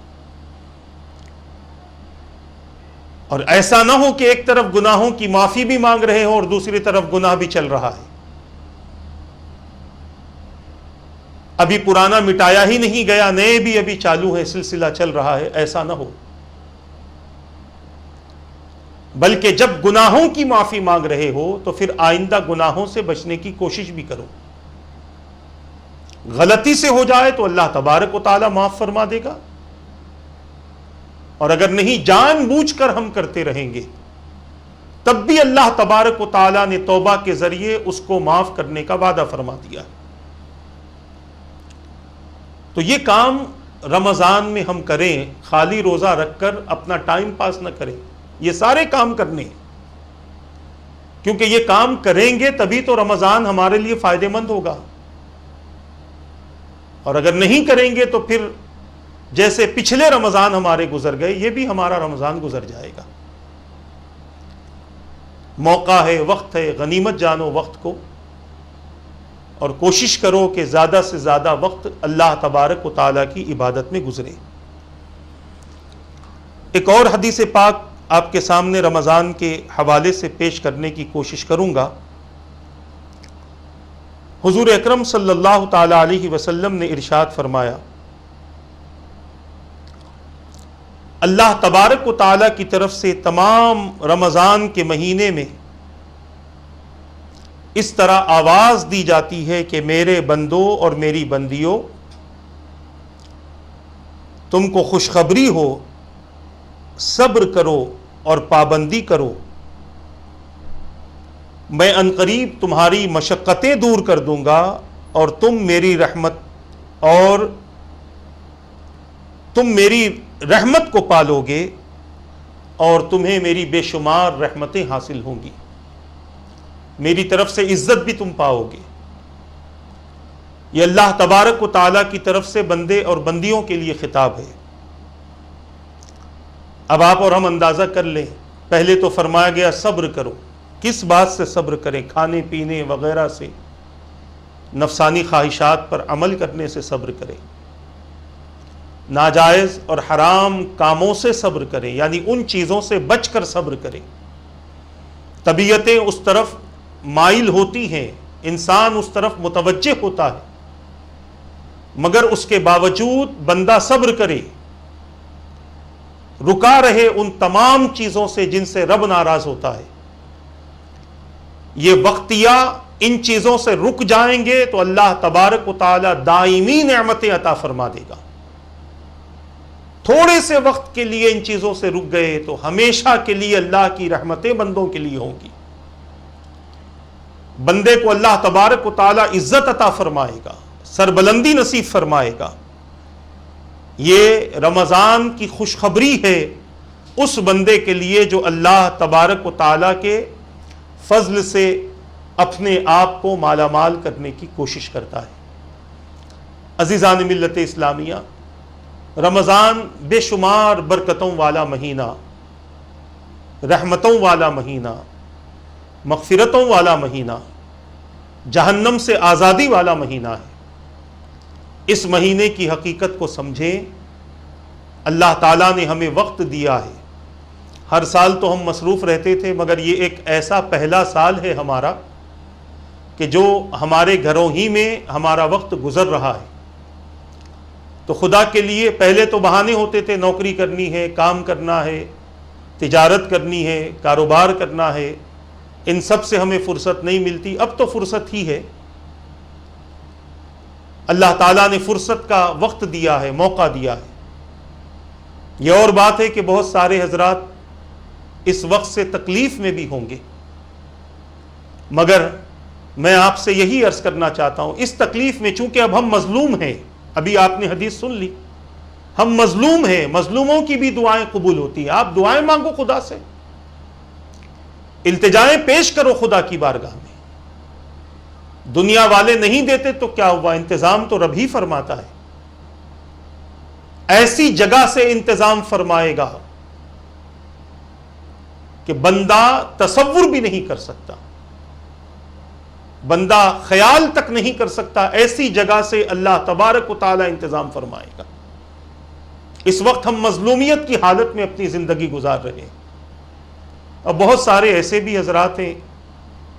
اور ایسا نہ ہو کہ ایک طرف گناہوں کی معافی بھی مانگ رہے ہوں اور دوسری طرف گناہ بھی چل رہا ہے، ابھی پرانا مٹایا ہی نہیں گیا، نئے بھی ابھی چالو ہے، سلسلہ چل رہا ہے، ایسا نہ ہو۔ بلکہ جب گناہوں کی معافی مانگ رہے ہو تو پھر آئندہ گناہوں سے بچنے کی کوشش بھی کرو۔ غلطی سے ہو جائے تو اللہ تبارک و تعالی معاف فرما دے گا، اور اگر نہیں جان بوجھ کر ہم کرتے رہیں گے تب بھی اللہ تبارک و تعالی نے توبہ کے ذریعے اس کو معاف کرنے کا وعدہ فرما دیا۔ تو یہ کام رمضان میں ہم کریں، خالی روزہ رکھ کر اپنا ٹائم پاس نہ کریں، یہ سارے کام کرنے ہیں، کیونکہ یہ کام کریں گے تبھی تو رمضان ہمارے لیے فائدہ مند ہوگا، اور اگر نہیں کریں گے تو پھر جیسے پچھلے رمضان ہمارے گزر گئے، یہ بھی ہمارا رمضان گزر جائے گا۔ موقع ہے، وقت ہے، غنیمت جانو وقت کو، اور کوشش کرو کہ زیادہ سے زیادہ وقت اللہ تبارک و تعالیٰ کی عبادت میں گزرے۔ ایک اور حدیث پاک آپ کے سامنے رمضان کے حوالے سے پیش کرنے کی کوشش کروں گا۔ حضور اکرم صلی اللہ تعالی علیہ وسلم نے ارشاد فرمایا، اللہ تبارک و تعالیٰ کی طرف سے تمام رمضان کے مہینے میں اس طرح آواز دی جاتی ہے کہ میرے بندوں اور میری بندیوں، تم کو خوشخبری ہو، صبر کرو اور پابندی کرو، میں عنقریب تمہاری مشقتیں دور کر دوں گا، اور تم میری رحمت کو پالو گے، اور تمہیں میری بے شمار رحمتیں حاصل ہوں گی، میری طرف سے عزت بھی تم پاؤ گے۔ یہ اللہ تبارک و تعالیٰ کی طرف سے بندے اور بندیوں کے لیے خطاب ہے۔ اب آپ اور ہم اندازہ کر لیں، پہلے تو فرمایا گیا صبر کرو، کس بات سے صبر کریں؟ کھانے پینے وغیرہ سے، نفسانی خواہشات پر عمل کرنے سے صبر کریں، ناجائز اور حرام کاموں سے صبر کریں، یعنی ان چیزوں سے بچ کر صبر کریں۔ طبیعتیں اس طرف مائل ہوتی ہیں، انسان اس طرف متوجہ ہوتا ہے، مگر اس کے باوجود بندہ صبر کرے، رکا رہے ان تمام چیزوں سے جن سے رب ناراض ہوتا ہے۔ یہ وقتیہ ان چیزوں سے رک جائیں گے تو اللہ تبارک و تعالی دائمی نعمتیں عطا فرما دے گا۔ تھوڑے سے وقت کے لیے ان چیزوں سے رک گئے تو ہمیشہ کے لیے اللہ کی رحمتیں بندوں کے لیے ہوں گی۔ بندے کو اللہ تبارک و تعالی عزت عطا فرمائے گا، سربلندی نصیب فرمائے گا۔ یہ رمضان کی خوشخبری ہے اس بندے کے لیے جو اللہ تبارک و تعالی کے فضل سے اپنے آپ کو مالا مال کرنے کی کوشش کرتا ہے۔ عزیزان ملت اسلامیہ، رمضان بے شمار برکتوں والا مہینہ، رحمتوں والا مہینہ، مغفرتوں والا مہینہ، جہنم سے آزادی والا مہینہ ہے۔ اس مہینے کی حقیقت کو سمجھیں۔ اللہ تعالیٰ نے ہمیں وقت دیا ہے، ہر سال تو ہم مصروف رہتے تھے، مگر یہ ایک ایسا پہلا سال ہے ہمارا کہ جو ہمارے گھروں ہی میں ہمارا وقت گزر رہا ہے۔ تو خدا کے لیے پہلے تو بہانے ہوتے تھے، نوکری کرنی ہے، کام کرنا ہے، تجارت کرنی ہے، کاروبار کرنا ہے، ان سب سے ہمیں فرصت نہیں ملتی۔ اب تو فرصت ہی ہے، اللہ تعالیٰ نے فرصت کا وقت دیا ہے، موقع دیا ہے۔ یہ اور بات ہے کہ بہت سارے حضرات اس وقت سے تکلیف میں بھی ہوں گے، مگر میں آپ سے یہی عرض کرنا چاہتا ہوں، اس تکلیف میں چونکہ اب ہم مظلوم ہیں، ابھی آپ نے حدیث سن لی، ہم مظلوم ہیں، مظلوموں کی بھی دعائیں قبول ہوتی ہیں۔ آپ دعائیں مانگو خدا سے، التجائیں پیش کرو خدا کی بارگاہ میں۔ دنیا والے نہیں دیتے تو کیا ہوا، انتظام تو رب ہی فرماتا ہے۔ ایسی جگہ سے انتظام فرمائے گا کہ بندہ تصور بھی نہیں کر سکتا، بندہ خیال تک نہیں کر سکتا، ایسی جگہ سے اللہ تبارک و تعالی انتظام فرمائے گا۔ اس وقت ہم مظلومیت کی حالت میں اپنی زندگی گزار رہے ہیں، اور بہت سارے ایسے بھی حضرات ہیں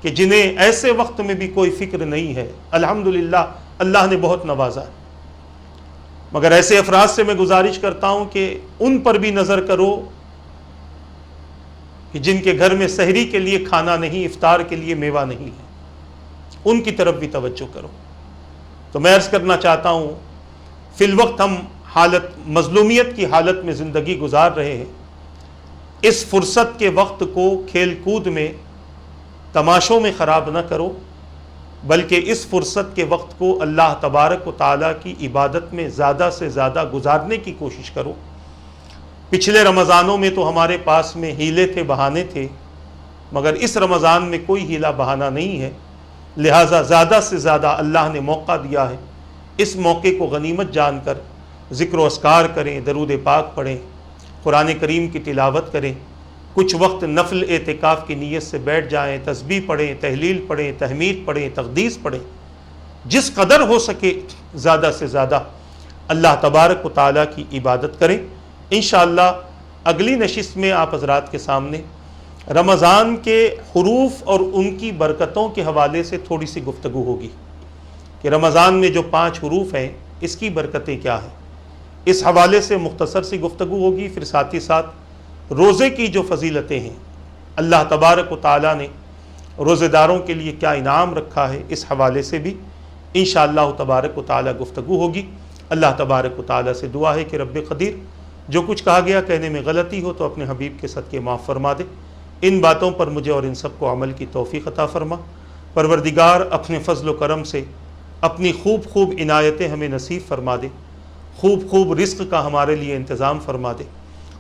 کہ جنہیں ایسے وقت میں بھی کوئی فکر نہیں ہے۔ الحمدللہ اللہ نے بہت نوازا ہے، مگر ایسے افراد سے میں گزارش کرتا ہوں کہ ان پر بھی نظر کرو کہ جن کے گھر میں سحری کے لیے کھانا نہیں، افطار کے لیے میوہ نہیں ہے، ان کی طرف بھی توجہ کرو۔ تو میں عرض کرنا چاہتا ہوں، فی الوقت ہم حالت مظلومیت کی حالت میں زندگی گزار رہے ہیں۔ اس فرصت کے وقت کو کھیل کود میں، تماشوں میں خراب نہ کرو، بلکہ اس فرصت کے وقت کو اللہ تبارک و تعالیٰ کی عبادت میں زیادہ سے زیادہ گزارنے کی کوشش کرو۔ پچھلے رمضانوں میں تو ہمارے پاس میں ہیلے تھے، بہانے تھے، مگر اس رمضان میں کوئی ہیلا بہانہ نہیں ہے، لہٰذا زیادہ سے زیادہ اللہ نے موقع دیا ہے، اس موقع کو غنیمت جان کر ذکر و اذکار کریں، درود پاک پڑھیں، قرآن کریم کی تلاوت کریں، کچھ وقت نفل اعتکاف کی نیت سے بیٹھ جائیں، تسبیح پڑھیں، تہلیل پڑھیں، تحمید پڑھیں، تقدیس پڑھیں، جس قدر ہو سکے زیادہ سے زیادہ اللہ تبارک و تعالیٰ کی عبادت کریں۔ انشاءاللہ اگلی نشست میں آپ حضرات کے سامنے رمضان کے حروف اور ان کی برکتوں کے حوالے سے تھوڑی سی گفتگو ہوگی کہ رمضان میں جو 5 حروف ہیں اس کی برکتیں کیا ہیں، اس حوالے سے مختصر سی گفتگو ہوگی۔ پھر ساتھ ہی ساتھ روزے کی جو فضیلتیں ہیں، اللہ تبارک و تعالیٰ نے روزے داروں کے لیے کیا انعام رکھا ہے، اس حوالے سے بھی انشاءاللہ تبارک و تعالیٰ گفتگو ہوگی۔ اللہ تبارک و تعالیٰ سے دعا ہے کہ رب قدیر جو کچھ کہا گیا کہنے میں غلطی ہو تو اپنے حبیب کے صدقے معاف فرما دے، ان باتوں پر مجھے اور ان سب کو عمل کی توفیق عطا فرما۔ پروردگار اپنے فضل و کرم سے اپنی خوب خوب عنایتیں ہمیں نصیب فرما دے، خوب خوب رزق کا ہمارے لیے انتظام فرما دے۔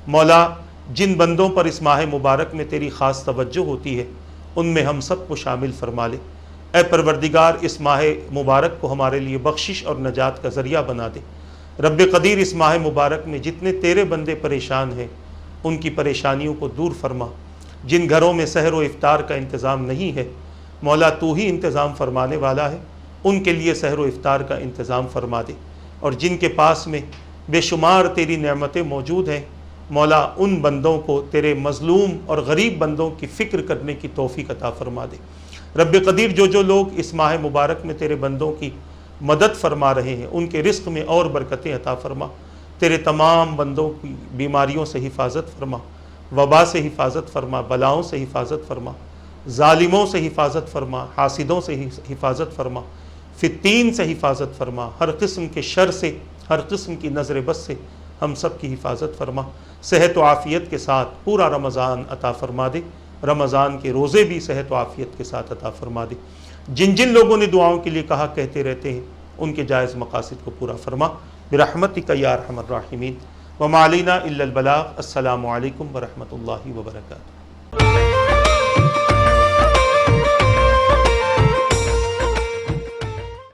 مولا، جن بندوں پر اس ماہ مبارک میں تیری خاص توجہ ہوتی ہے ان میں ہم سب کو شامل فرما لے۔ اے پروردگار، اس ماہ مبارک کو ہمارے لیے بخشش اور نجات کا ذریعہ بنا دے۔ رب قدیر، اس ماہ مبارک میں جتنے تیرے بندے پریشان ہیں ان کی پریشانیوں کو دور فرما۔ جن گھروں میں سحر و افطار کا انتظام نہیں ہے، مولا تو ہی انتظام فرمانے والا ہے، ان کے لیے سحر و افطار کا انتظام فرما دے۔ اور جن کے پاس میں بے شمار تیری نعمتیں موجود ہیں، مولا ان بندوں کو، تیرے مظلوم اور غریب بندوں کی فکر کرنے کی توفیق عطا فرما دے۔ رب قدیر، جو لوگ اس ماہ مبارک میں تیرے بندوں کی مدد فرما رہے ہیں ان کے رزق میں اور برکتیں عطا فرما۔ تیرے تمام بندوں کی بیماریوں سے حفاظت فرما، وبا سے حفاظت فرما، بلاؤں سے حفاظت فرما، ظالموں سے حفاظت فرما، حاسدوں سے حفاظت فرما، فتین سے حفاظت فرما، ہر قسم کے شر سے، ہر قسم کی نظر بد سے ہم سب کی حفاظت فرما۔ صحت و عافیت کے ساتھ پورا رمضان عطا فرما دے، رمضان کے روزے بھی صحت و عافیت کے ساتھ عطا فرما دے۔ جن لوگوں نے دعاؤں کے لیے کہا کہتے رہتے ہیں ان کے جائز مقاصد کو پورا فرما برحمتک یا ارحم الراحمین۔ وما علینا الا البلاغ۔ السلام علیکم ورحمۃ اللہ وبرکاتہ۔